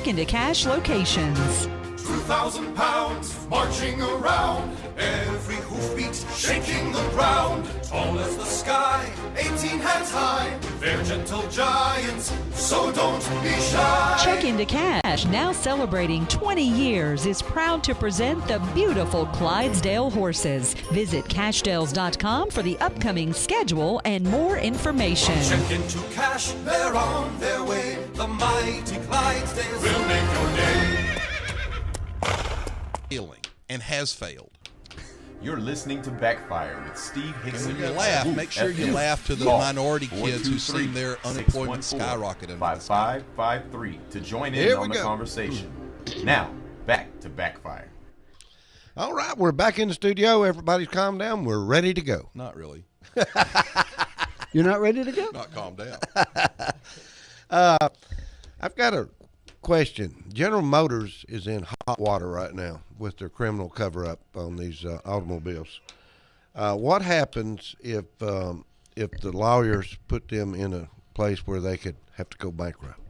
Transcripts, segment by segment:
into cash locations. 2,000 pounds marching around, every hoofbeat shaking the ground. Tall as the sky, 18 hands high, they're gentle giants, so don't be shy. Check into Cash, now celebrating 20 years, is proud to present the beautiful Clydesdale horses. Visit cashdales.com for the upcoming schedule and more information. Check into Cash, they're on their way. The mighty Clydesdales will make your day. Failing and has failed. You're listening to Backfire with Steve Hickson. And when you laugh, make sure you laugh to the minority kids who've seen their unemployment skyrocket. 5553 to join in on the conversation. Now, back to Backfire. All right, we're back in the studio. Everybody's calmed down. We're ready to go. Not really. You're not ready to go? Not calmed down. I've got a question. General Motors is in hot water right now with their criminal cover-up on these automobiles. What happens if the lawyers put them in a place where they could have to go bankrupt?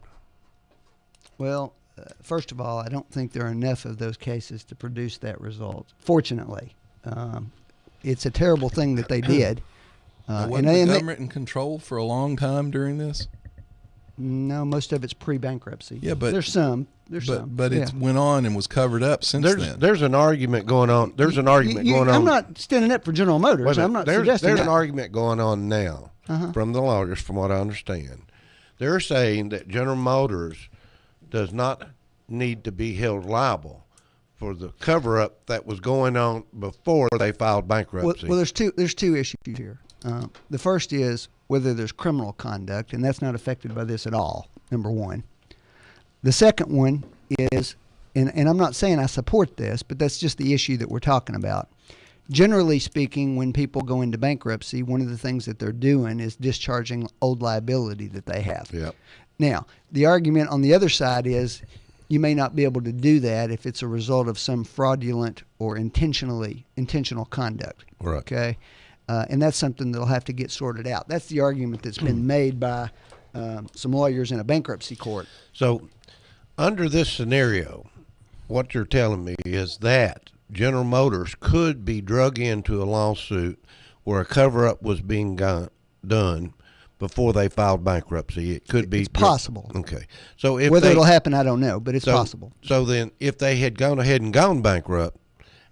Well, first of all, I don't think there are enough of those cases to produce that result. Fortunately, it's a terrible thing that they did. Wasn't the government in control for a long time during this? No, most of it's pre-bankruptcy. Yeah, but there's some. But it went on and was covered up since then. There's an argument going on. There's an argument going on. I'm not standing up for General Motors. I'm not suggesting there's that. an argument going on now from the lawyers, from what I understand. They're saying that General Motors does not need to be held liable for the cover-up that was going on before they filed bankruptcy. Well, there's two issues here. The first is whether there's criminal conduct, and that's not affected by this at all, number one. The second one is, and I'm not saying I support this, but that's just the issue that we're talking about. Generally speaking, when people go into bankruptcy, one of the things that they're doing is discharging old liability that they have. Yep. Now, the argument on the other side is you may not be able to do that if it's a result of some fraudulent or intentional conduct. Right. Okay? And that's something that'll have to get sorted out. That's the argument that's been made by some lawyers in a bankruptcy court. So, under this scenario, what you're telling me is that General Motors could be drug into a lawsuit where a cover-up was being done before they filed bankruptcy. It could be. It's possible. Okay. So if whether it'll happen, I don't know, but it's possible. So then, if they had gone ahead and gone bankrupt,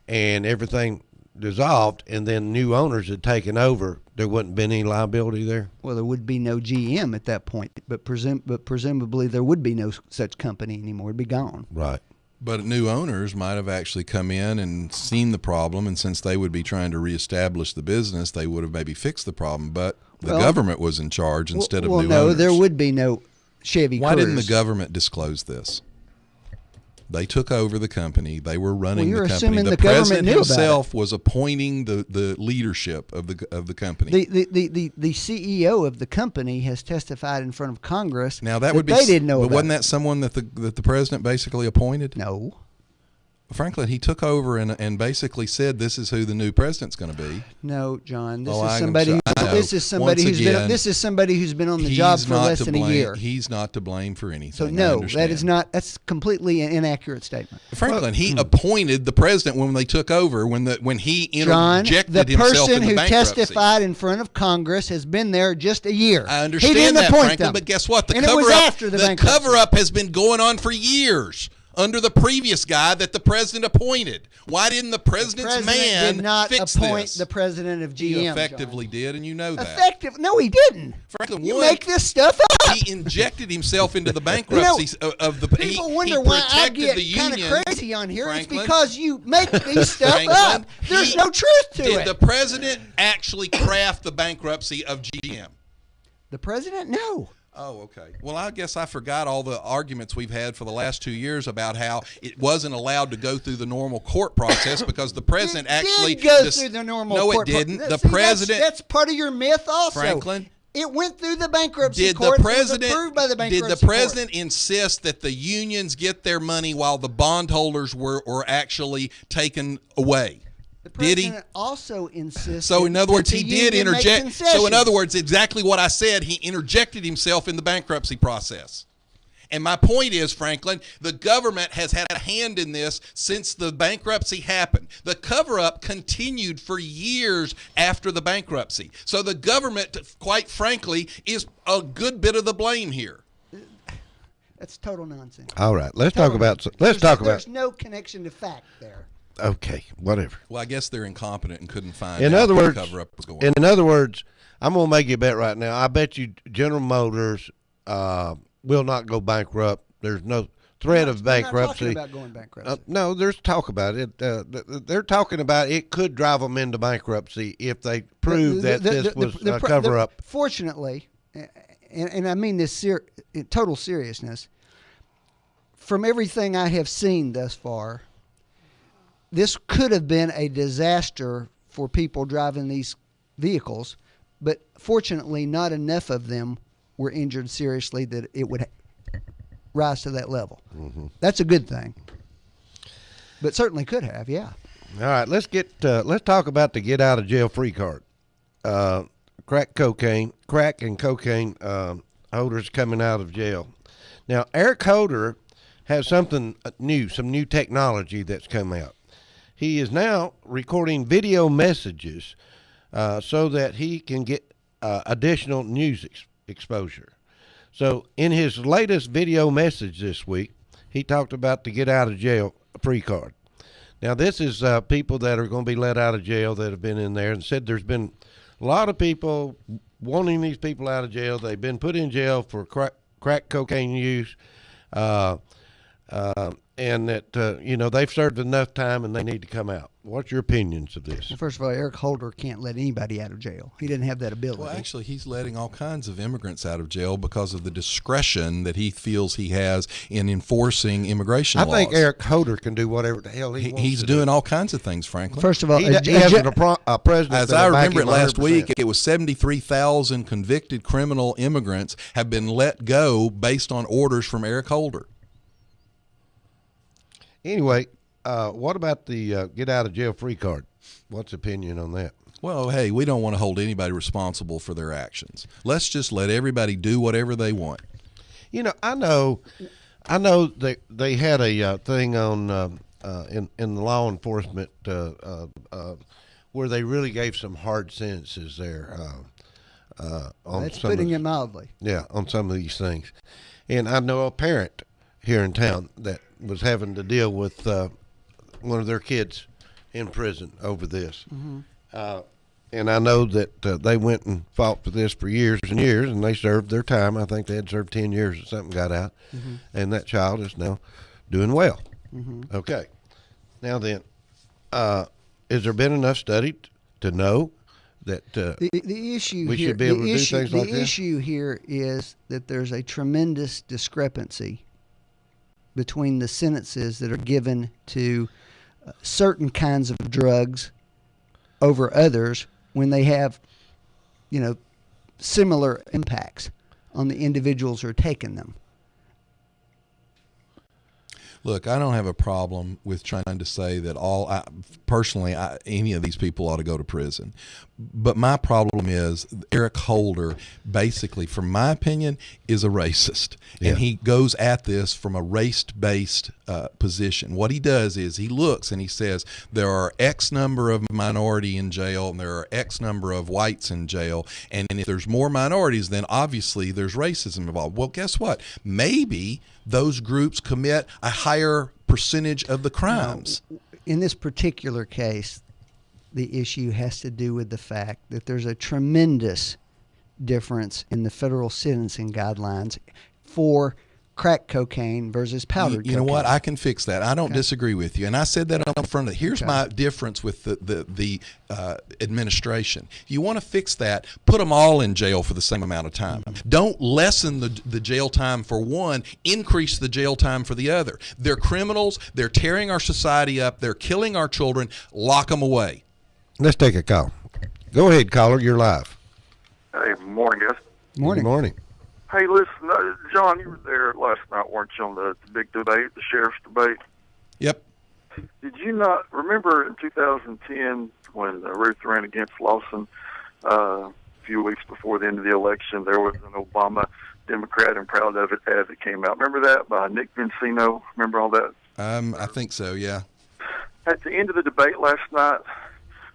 and everything dissolved, and then new owners had taken over, there wouldn't been any liability there? Well, there would be no GM at that point, but presumably there would be no such company anymore. It'd be gone. Right. But new owners might have actually come in and seen the problem, and since they would be trying to reestablish the business, they would have maybe fixed the problem. But the government was in charge instead of new owners. Well, no, there would be no Chevy Cruze. Why didn't the government disclose this? They took over the company. They were running the company. The president himself was appointing the leadership of the company. The CEO of the company has testified in front of Congress. Now that would be. They didn't know. But wasn't that someone that the president basically appointed? No. Franklin, he took over and basically said, "This is who the new president's going to be." No, John. This is somebody who's been on the job for less than a year. He's not to blame for anything. So no, that is not. That's completely an inaccurate statement. Franklin, he appointed the president when they took over. When he interjected John, himself in the bankruptcy. the person who testified in front of Congress has been there just a year. I understand he didn't that, appoint Franklin. them. But guess what? The The cover-up has been going on for years. Under the previous guy that the president appointed. Why didn't the president's man did not fix appoint this? the president of GM. He effectively did, and you know that. Effective? No, he didn't. Franklin, you make this stuff up. He injected himself into the bankruptcy of the. People wonder why I get kind of crazy on here. Franklin, it's because you make these stuff up. There's no truth to it. Did the president actually craft the bankruptcy of GM? The president? No. Oh, okay. Well, I guess I forgot all the arguments we've had for the last 2 years about how it wasn't allowed to go through the normal court process because the president actually did go through the normal court process. No, it didn't. The president. That's part of your myth, also. Franklin. It went through the bankruptcy court. It was approved by the bankruptcy court. Did the president insist that the unions get their money while the bondholders were actually taken away? The president also insisted. So, in other words, he did interject. So, in other words, exactly what I said, he interjected himself in the bankruptcy process. And my point is, Franklin, the government has had a hand in this since the bankruptcy happened. The cover-up continued for years after the bankruptcy. So the government, quite frankly, is a good bit of the blame here. That's total nonsense. All right, let's Total talk about. There's no connection to fact there. Okay, whatever. Well, I guess they're incompetent and couldn't find In out other what words, the cover-up was going on. in other words, I'm going to make you a bet right now. I bet you General Motors will not go bankrupt. There's no threat of bankruptcy. We're not talking about going bankrupt. No, there's talk about it. They're talking about it could drive them into bankruptcy if they prove that this was a cover-up. Fortunately, and I mean this in total seriousness, from everything I have seen thus far, this could have been a disaster for people driving these vehicles, but fortunately not enough of them were injured seriously that it would rise to that level. Mm-hmm. That's a good thing. But certainly could have, yeah. All right, let's talk about the get out of jail free card. Crack and cocaine holders coming out of jail. Now, Eric Holder has something new, some new technology that's come out. He is now recording video messages so that he can get additional news exposure. So in his latest video message this week, he talked about the get out of jail free card. Now, this is people that are going to be let out of jail that have been in there, and said there's been a lot of people wanting these people out of jail. They've been put in jail for crack cocaine use, and that, they've served enough time and they need to come out. What's your opinions of this? Well, first of all, Eric Holder can't let anybody out of jail. He didn't have that ability. Well, actually, he's letting all kinds of immigrants out of jail because of the discretion that he feels he has in enforcing immigration laws. I think Eric Holder can do whatever the hell he wants. He's doing all kinds of things, Franklin. First of all, he hasn't a president. As I remember it last week, it was 73,000 convicted criminal immigrants have been let go based on orders from Eric Holder. Anyway, what about the get out of jail free card? What's opinion on that? Well, hey, we don't want to hold anybody responsible for their actions. Let's just let everybody do whatever they want. I know that they had a thing on in the law enforcement where they really gave some hard sentences there. On that's putting it mildly. Yeah, on some of these things. And I know a parent here in town that was having to deal with one of their kids in prison over this. Mm-hmm. And I know that they went and fought for this for years and years, and they served their time. I think they had served 10 years or something, got out. Mm-hmm. And that child is now doing well. Mm-hmm. Okay. Now then, has there been enough study to know that the issue we here, should be able to do things like this? The issue here is that there's a tremendous discrepancy between the sentences that are given to certain kinds of drugs over others when they have, similar impacts on the individuals who are taking them. Look, I don't have a problem with trying to say that any of these people ought to go to prison. But my problem is Eric Holder, basically, from my opinion, is a racist. Yeah. And he goes at this from a race-based position. What he does is he looks and he says there are X number of minority in jail and there are X number of whites in jail. And if there's more minorities, then obviously there's racism involved. Well, guess what? Maybe those groups commit a higher percentage of the crimes. In this particular case, the issue has to do with the fact that there's a tremendous difference in the federal sentencing guidelines for crack cocaine versus powdered cocaine. You know what? I can fix that. I don't disagree with you. And I said that on front of it. Here's my difference with the administration. If you want to fix that, put them all in jail for the same amount of time. Don't lessen the jail time for one, increase the jail time for the other. They're criminals. They're tearing our society up. They're killing our children. Lock them away. Let's take a call. Go ahead, caller. You're live. Hey, morning, guys. Morning. Good morning. Hey, listen, John, you were there last night, weren't you, on the big debate, the sheriff's debate? Yep. Did you not remember in 2010 when Ruth ran against Lawson, a few weeks before the end of the election, there was an Obama Democrat and proud of it as it came out. Remember that by Nick Vincino? Remember all that? I think so, yeah. At the end of the debate last night,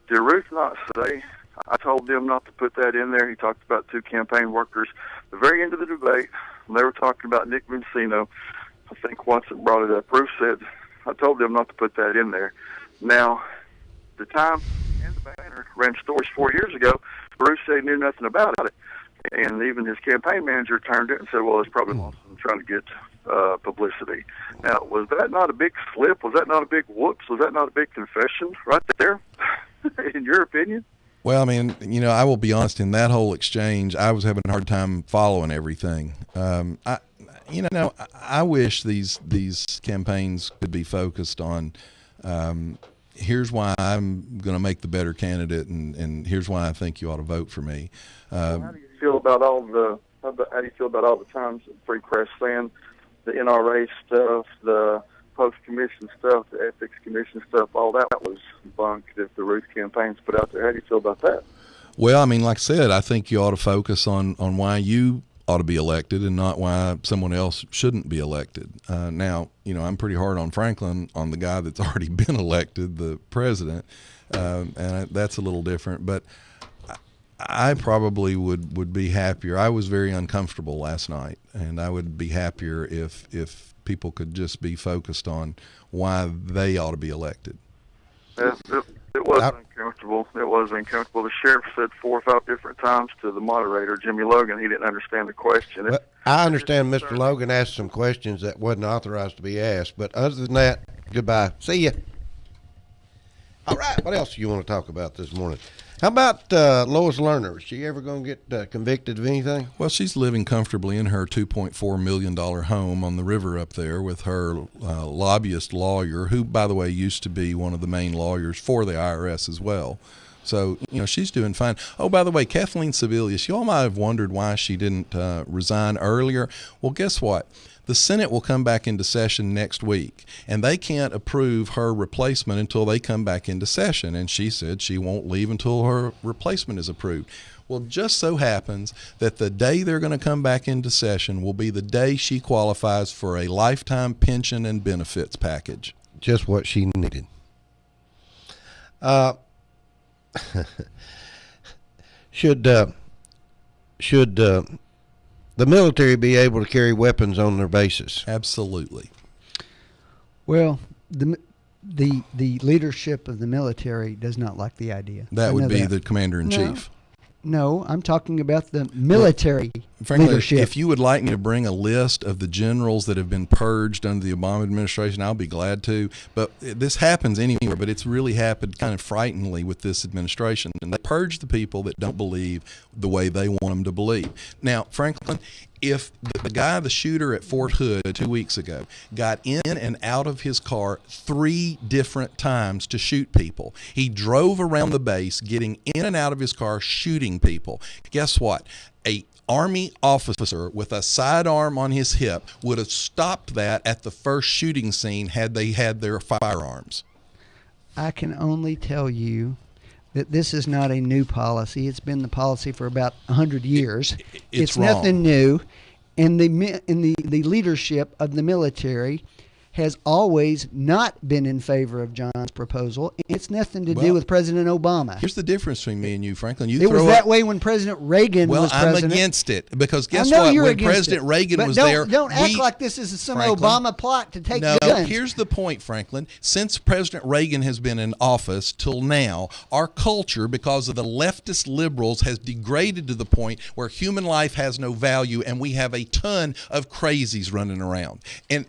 did Ruth not say, I told them not to put that in there? He talked about 2 campaign workers. At the very end of the debate, when they were talking about Nick Vincino, I think Watson brought it up. Ruth said, I told them not to put that in there. Now, the Times and the Banner ran stories 4 years ago. Bruce said he knew nothing about it. And even his campaign manager turned it and said, well, it's probably Lawson trying to get publicity. Now, was that not a big slip? Was that not a big whoops? Was that not a big confession right there, in your opinion? Well, I mean, I will be honest, in that whole exchange, I was having a hard time following everything. I wish these campaigns could be focused on here's why I'm going to make the better candidate, and here's why I think you ought to vote for me. How do you feel about all the Times Free Press saying the NRA stuff, the post-commission stuff, the ethics commission stuff, all that was bunk that the Ruth campaign's put out there? How do you feel about that? Well, I mean, like I said, I think you ought to focus on why you ought to be elected and not why someone else shouldn't be elected. Now, I'm pretty hard on Franklin, on the guy that's already been elected, the president, and that's a little different. But I probably would be happier. I was very uncomfortable last night, and I would be happier if people could just be focused on why they ought to be elected. It was uncomfortable. It was uncomfortable. The sheriff said 4 or 5 different times to the moderator, Jimmy Logan, he didn't understand the question. Well, I understand Mr. Logan asked some questions that wasn't authorized to be asked, but other than that, goodbye. See ya. All right, what else do you want to talk about this morning? How about Lois Lerner? Is she ever going to get convicted of anything? Well, she's living comfortably in her $2.4 million home on the river up there with her lobbyist lawyer, who, by the way, used to be one of the main lawyers for the IRS as well. So, she's doing fine. Oh, by the way, Kathleen Sebelius, you all might have wondered why she didn't resign earlier. Well, guess what? The Senate will come back into session next week, and they can't approve her replacement until they come back into session. And she said she won't leave until her replacement is approved. Well, just so happens that the day they're going to come back into session will be the day she qualifies for a lifetime pension and benefits package. Just what she needed. Should the military be able to carry weapons on their bases? Absolutely. Well, the leadership of the military does not like the idea. That would be the commander-in-chief. No, I'm talking about the military Frankly, leadership. if you would like me to bring a list of the generals that have been purged under the Obama administration, I'll be glad to. But this happens anywhere, but it's really happened kind of frighteningly with this administration. And they purge the people that don't believe the way they want them to believe. Now, Franklin, if the shooter at Fort Hood 2 weeks ago got in and out of his car 3 different times to shoot people, he drove around the base getting in and out of his car shooting people. Guess what? A Army officer with a sidearm on his hip would have stopped that at the first shooting scene had they had their firearms. I can only tell you that this is not a new policy. It's been the policy for about 100 years. It's wrong. Nothing new. And the leadership of the military has always not been in favor of John's proposal. It's nothing to do with President Obama. Here's the difference between me and you, Franklin. It was that way when President Reagan was president. I'm against it because guess what? When President Reagan was there, don't act like this is some Obama plot to take the guns. Here's the point, Franklin. Since President Reagan has been in office till now, our culture, because of the leftist liberals, has degraded to the point where human life has no value, and we have a ton of crazies running around. And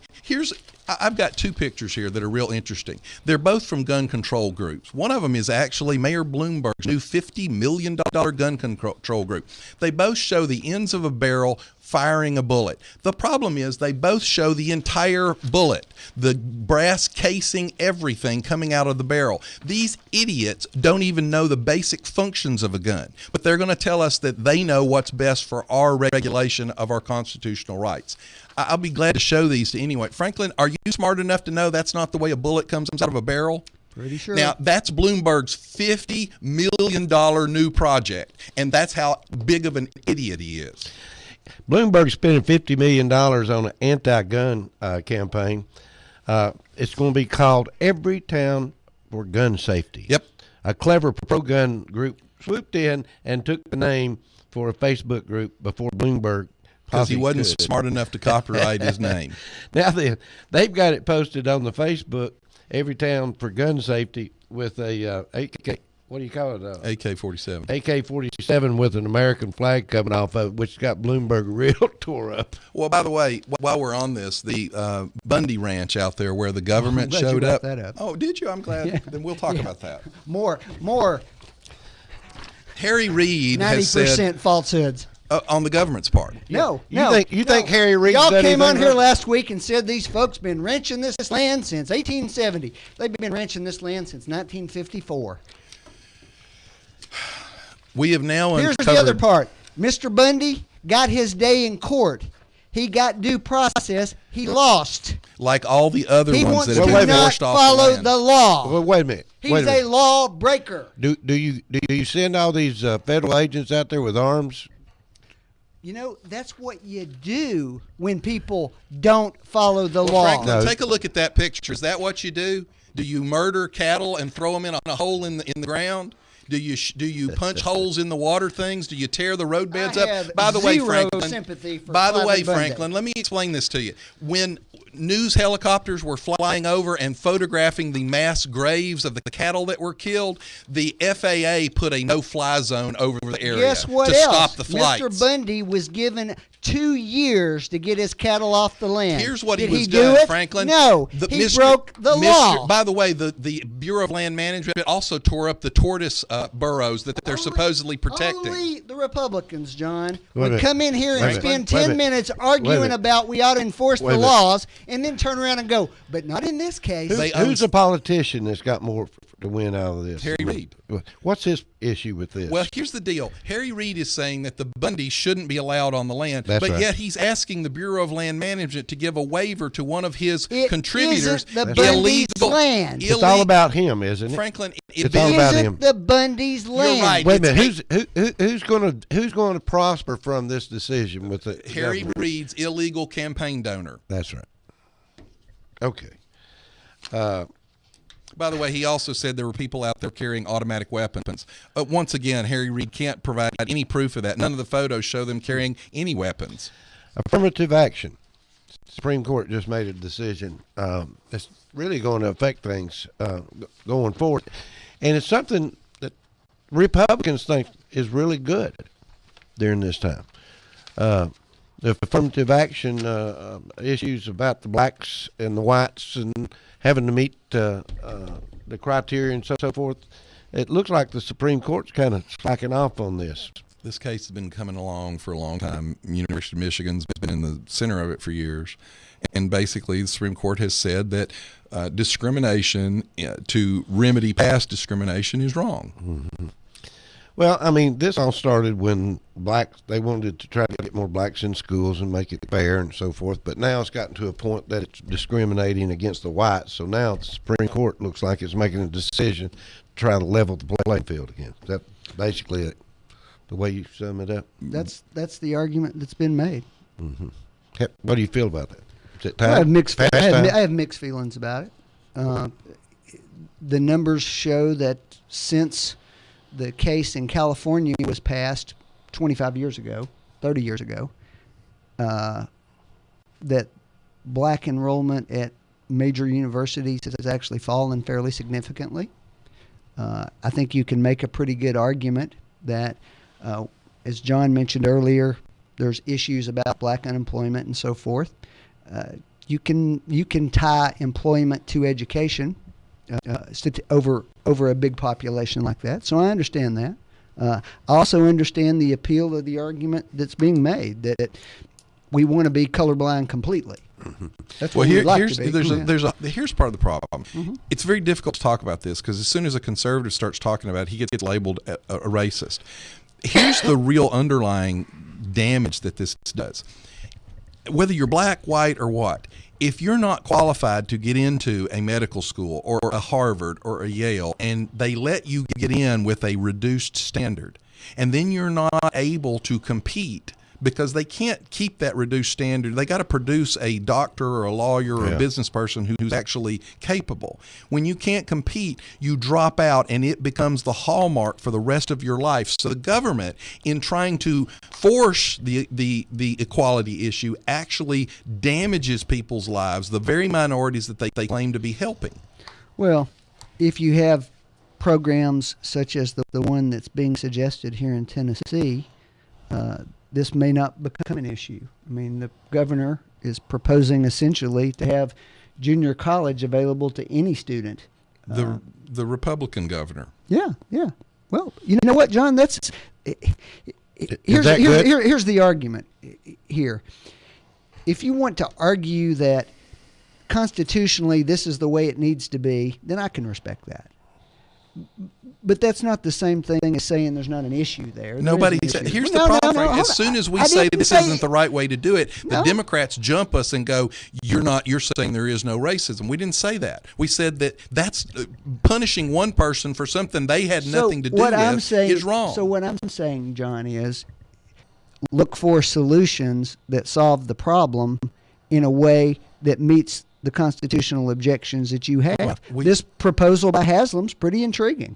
I've got 2 pictures here that are real interesting. They're both from gun control groups. One of them is actually Mayor Bloomberg's new $50 million gun control group. They both show the ends of a barrel firing a bullet. The problem is they both show the entire bullet, the brass casing, everything coming out of the barrel. These idiots don't even know the basic functions of a gun, but they're going to tell us that they know what's best for our regulation of our constitutional rights. I'll be glad to show these to anyone. Franklin, are you smart enough to know that's not the way a bullet comes out of a barrel? Pretty sure. Now, that's Bloomberg's $50 million new project, and that's how big of an idiot he is. Bloomberg's spending $50 million on an anti-gun campaign. It's going to be called Every Town for Gun Safety. Yep. A clever pro-gun group swooped in and took the name for a Facebook group before Bloomberg. Because he wasn't smart enough to copyright his name. Now then, they've got it posted on the Facebook, Every Town for Gun Safety, with a AK, what do you call it? AK-47. AK-47 with an American flag coming off of it, which got Bloomberg real tore up. Well, by the way, while we're on this, the Bundy Ranch out there where the government I'm glad you showed brought up. that up. Oh, did you? I'm glad. Yeah. Then we'll talk about that. More Harry Reid has 90% said falsehoods. on the government's part. No, You think Harry Reid? Y'all came on here last week and said these folks been wrenching this land since 1870. They've been wrenching this land since 1954. We have now Here's uncovered. the other part. Mr. Bundy got his day in court. He got due process. He lost. Like all the other He ones wants that to have been not forced off the follow land. the law. Well, wait a minute. He's a law breaker. Do you send all these federal agents out there with arms? You know, that's what you do when people don't follow the Well, law. Franklin, No. take a look at that picture. Is that what you do? Do you murder cattle and throw them in a hole in the ground? Do you punch holes in the water things? Do you tear the roadbeds I up? have By the way, zero Franklin. sympathy for By the way, Clyde Bundy. Franklin, let me explain this to you. When news helicopters were flying over and photographing the mass graves of the cattle that were killed, the FAA put a no-fly zone over the area Guess what to else? stop the flights. Mr. Bundy was given 2 years to get his cattle off the land. Here's what Did he was do doing, it? Franklin. No, he broke the law. By the way, the Bureau of Land Management also tore up the tortoise burrows that they're supposedly protecting. Only the Republicans, John, Wait a would minute. come in here Wait a and minute. spend Wait a 10 minute. minutes Wait a arguing minute. about we ought to enforce Wait a the minute. laws, and then turn around and go, but not in this case. Who's the politician that's got more to win out of this? Harry Reid. What's his issue with this? Well, here's the deal. Harry Reid is saying that the Bundys shouldn't be allowed on the land, That's but right. yet he's asking the Bureau of Land Management to give a waiver to one of his It contributors. isn't the Bundy's illegal land. it's all about him, isn't it? Franklin, It's all about Isn't him. the Bundy's land? right. Wait a It's minute. Who's going to prosper from this decision with the Harry government? Reid's illegal campaign donor. That's right. Okay. By the way, he also said there were people out there carrying automatic weapons. Once again, Harry Reid can't provide any proof of that. None of the photos show them carrying any weapons. Affirmative action. Supreme Court just made a decision that's really going to affect things going forward. And it's something that Republicans think is really good during this time. The affirmative action issues about the blacks and the whites and having to meet the criteria and so forth, it looks like the Supreme Court's kind of slacking off on this. This case has been coming along for a long time. University of Michigan's been in the center of it for years. And basically, the Supreme Court has said that discrimination to remedy past discrimination is wrong. Mm-hmm. Well, I mean, this all started when they wanted to try to get more blacks in schools and make it fair and so forth. But now it's gotten to a point that it's discriminating against the whites. So now the Supreme Court looks like it's making a decision to try to level the playing field again. Is that basically it, the way you sum it up? That's the argument that's been made. Mm-hmm. What do you feel about that? Is it time? I have mixed. Past I time? have mixed feelings about it. The numbers show that since the case in California was passed 25 years ago, 30 years ago, that black enrollment at major universities has actually fallen fairly significantly. I think you can make a pretty good argument that, as John mentioned earlier, there's issues about black unemployment and so forth. You can tie employment to education over a big population like that. So I understand that. I also understand the appeal of the argument that's being made that we want to be colorblind completely. Mm-hmm. That's what we'd like to be. Here's part of the problem. Mm-hmm. It's very difficult to talk about this because as soon as a conservative starts talking about it, he gets labeled a racist. Here's the real underlying damage that this does. Whether you're black, white, or what, if you're not qualified to get into a medical school or a Harvard or a Yale, and they let you get in with a reduced standard, and then you're not able to compete because they can't keep that reduced standard. They got to produce a doctor or a lawyer or a business person who's actually capable. When you can't compete, you drop out, and it becomes the hallmark for the rest of your life. So the government, in trying to force the equality issue, actually damages people's lives, the very minorities that they claim to be helping. Well, if you have programs such as the one that's being suggested here in Tennessee, this may not become an issue. I mean, the governor is proposing essentially to have junior college available to any student. The Republican governor. Yeah. Well, you know what, John? Here's the argument here. If you want to argue that constitutionally this is the way it needs to be, then I can respect that. But that's not the same thing as saying there's not an issue there. Nobody said. Here's the problem. Frank. As soon as we say this isn't the right way to do it, the Democrats jump us and go, "You're not. You're saying there is no racism." We didn't say that. We said that that's punishing one person for something they had nothing to do with is wrong. So what I'm saying, John, is look for solutions that solve the problem in a way that meets the constitutional objections that you have. This proposal by Haslam's pretty intriguing.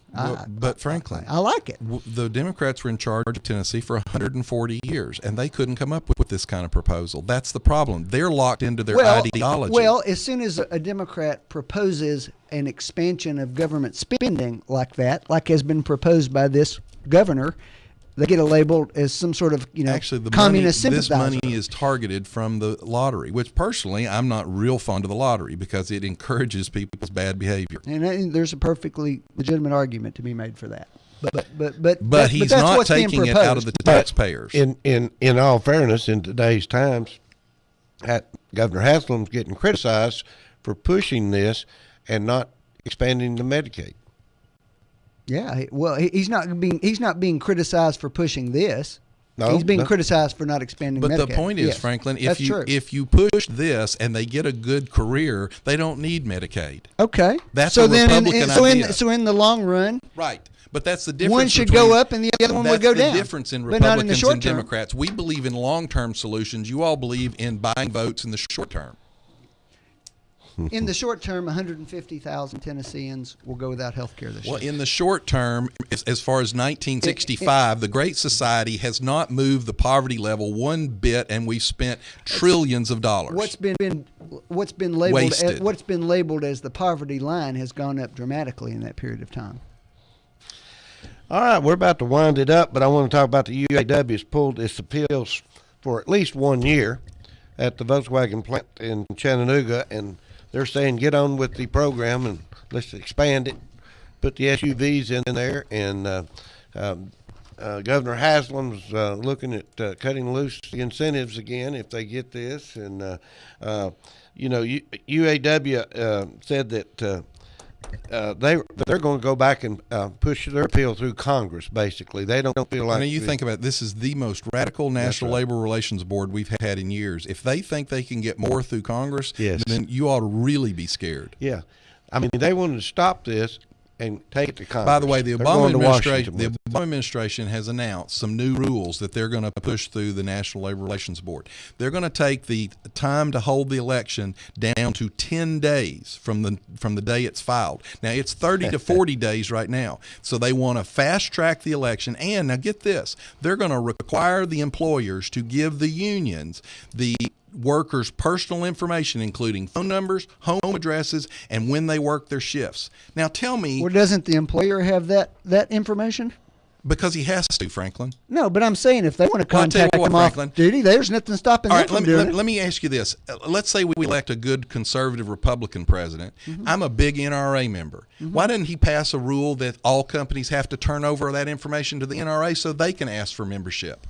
But frankly, I like it. The Democrats were in charge of Tennessee for 140 years, and they couldn't come up with this kind of proposal. That's the problem. They're locked into their ideology. Well, as soon as a Democrat proposes an expansion of government spending like that, like has been proposed by this governor, they get labeled as some sort of, actually, the communist money, sympathizer. This money is targeted from the lottery, which personally I'm not real fond of the lottery because it encourages people's bad behavior. And there's a perfectly legitimate argument to be made for that. But he's not taking it out of the taxpayers. In all fairness, in today's times, Governor Haslam's getting criticized for pushing this and not expanding the Medicaid. Yeah, well, he's not being criticized for pushing this. No, he's being criticized for not expanding Medicaid. But the point is, yes, Franklin, if you push this and they get a good career, they don't need Medicaid. Okay, that's a Republican idea. So in the long run, right. But that's the difference. One should go up and the other one would go down. That's the difference in Republicans and Democrats. We believe in long-term solutions. You all believe in buying votes in the short term. In the short term, 150,000 Tennesseans will go without health care this year. Well, in the short term, as far as 1965, the Great Society has not moved the poverty level one bit, and we've spent trillions of dollars. What's been labeled as the poverty line has gone up dramatically in that period of time. All right, we're about to wind it up, but I want to talk about the UAW's pulled its appeals for at least 1 year at the Volkswagen plant in Chattanooga, and they're saying get on with the program and let's expand it, put the SUVs in there, and Governor Haslam's looking at cutting loose the incentives again if they get this. And, UAW said that they're going to go back and push their appeal through Congress, basically. They don't feel like... Now, you think about it, this is the most radical National Labor Relations Board we've had in years. If they think they can get more through Congress, then you ought to really be scared. Yeah. I mean, they wanted to stop this and take it to Congress. By the way, the Obama administration has announced some new rules that they're going to push through the National Labor Relations Board. They're going to take the time to hold the election down to 10 days from the day it's filed. Now, it's 30 to 40 days right now. So they want to fast track the election. And now get this, they're going to require the employers to give the unions the workers' personal information, including phone numbers, home addresses, and when they work their shifts. Now tell me... Well, doesn't the employer have that information? Because he has to, Franklin. No, but I'm saying if they want to contact them off duty, there's nothing stopping them from doing it. Let me ask you this. Let's say we elect a good conservative Republican president. Mm-hmm. I'm a big NRA member. Mm-hmm. Why didn't he pass a rule that all companies have to turn over that information to the NRA so they can ask for membership?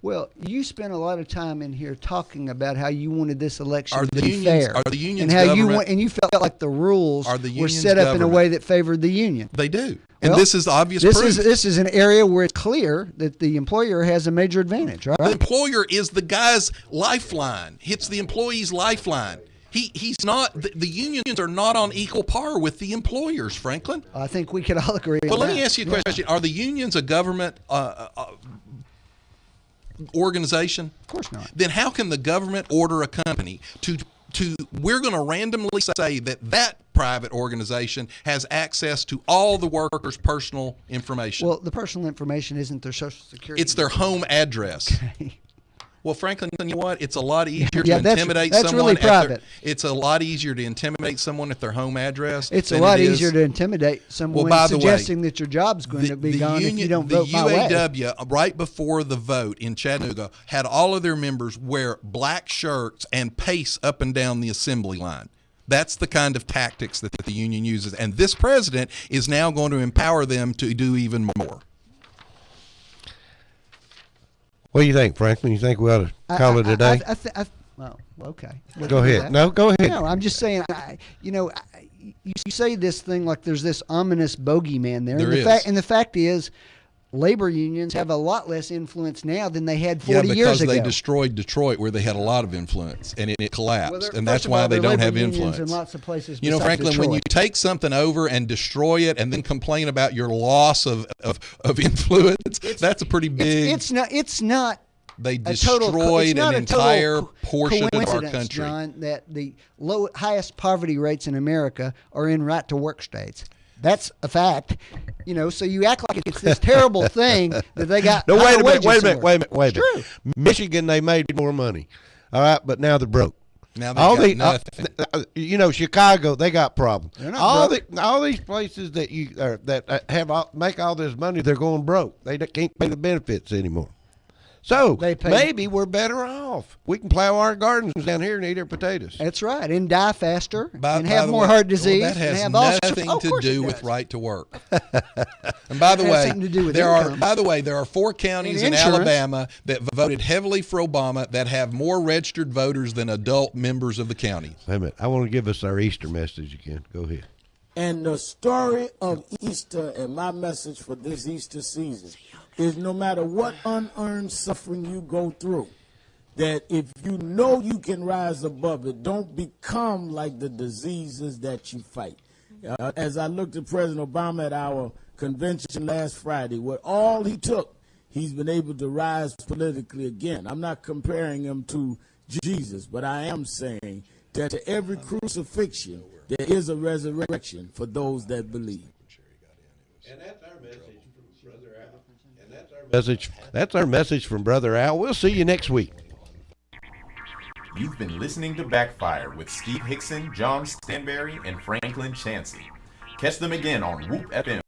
Well, you spent a lot of time in here talking about how you wanted this election to be fair. Are the unions and how you felt like the rules were set up in a way that favored the union. They do. And this is obvious proof. This is an area where it's clear that the employer has a major advantage, right? The employer is the guy's lifeline. It's the employee's lifeline. He's not. The unions are not on equal par with the employers, Franklin. I think we could all agree on that. Well, let me ask you a question. Are the unions a government organization? Of course not. Then how can the government order a company to we're going to randomly say that private organization has access to all the workers' personal information? Well, the personal information isn't their Social Security. It's their home address. Okay. Well, Franklin, you know what? It's a lot easier to that's intimidate really someone. private. It's a lot easier to intimidate someone at their home address. It's a than lot it is- easier to intimidate someone Well, by the way, suggesting that your job's going to be gone if you don't vote my way. The UAW, right before the vote in Chattanooga, had all of their members wear black shirts and pace up and down the assembly line. That's the kind of tactics that the union uses. And this president is now going to empower them to do even more. What do you think, Franklin? You think we ought to call it a day? Well, okay. Go ahead. No, go ahead. No, I'm just saying, you say this thing like there's this ominous bogeyman there. There is. And the fact is, labor unions have a lot less influence now than they had 40 years ago. Because they destroyed Detroit where they had a lot of influence, and it collapsed. Well, and that's why they don't have influence. In lots of places You know, besides Franklin, when you Detroit. take something over and destroy it and then complain about your loss of influence, that's a pretty big... It's not They a total, destroyed it's not an a total entire portion of our coincidence, country. John, that the highest poverty rates in America are in right-to-work states. That's a fact. You know, so you act like it's this terrible thing that they got. No, wait higher a minute, wages wait a for. minute. True. Michigan, they made more money. All right, but now they're broke. Now they got nothing. You know, Chicago, they got problems. They're not broke. All these places that have make all this money, they're going broke. They can't pay the benefits anymore. So maybe we're better off. We can plow our gardens down here and eat our potatoes. That's right, and die faster, By and have the more way, heart disease. Well, that has and have all nothing sorts, to of course do it with does. right to work. And by the It has way, something to do with there income. are. By the way, there are 4 counties in insurance. Alabama that voted heavily for Obama that have more registered voters than adult members of the county. Wait a minute. I want to give us our Easter message again. Go ahead. And the story of Easter and my message for this Easter season is no matter what unearned suffering you go through, that if you know you can rise above it, don't become like the diseases that you fight. As I looked at President Obama at our convention last Friday, with all he took, he's been able to rise politically again. I'm not comparing him to Jesus, but I am saying that to every crucifixion, there is a resurrection for those that believe. And that's our message from Brother Al. That's our message from Brother Al. We'll see you next week. You've been listening to Backfire with Steve Hickson, John Stanberry, and Franklin Chansey. Catch them again on Whoop FM.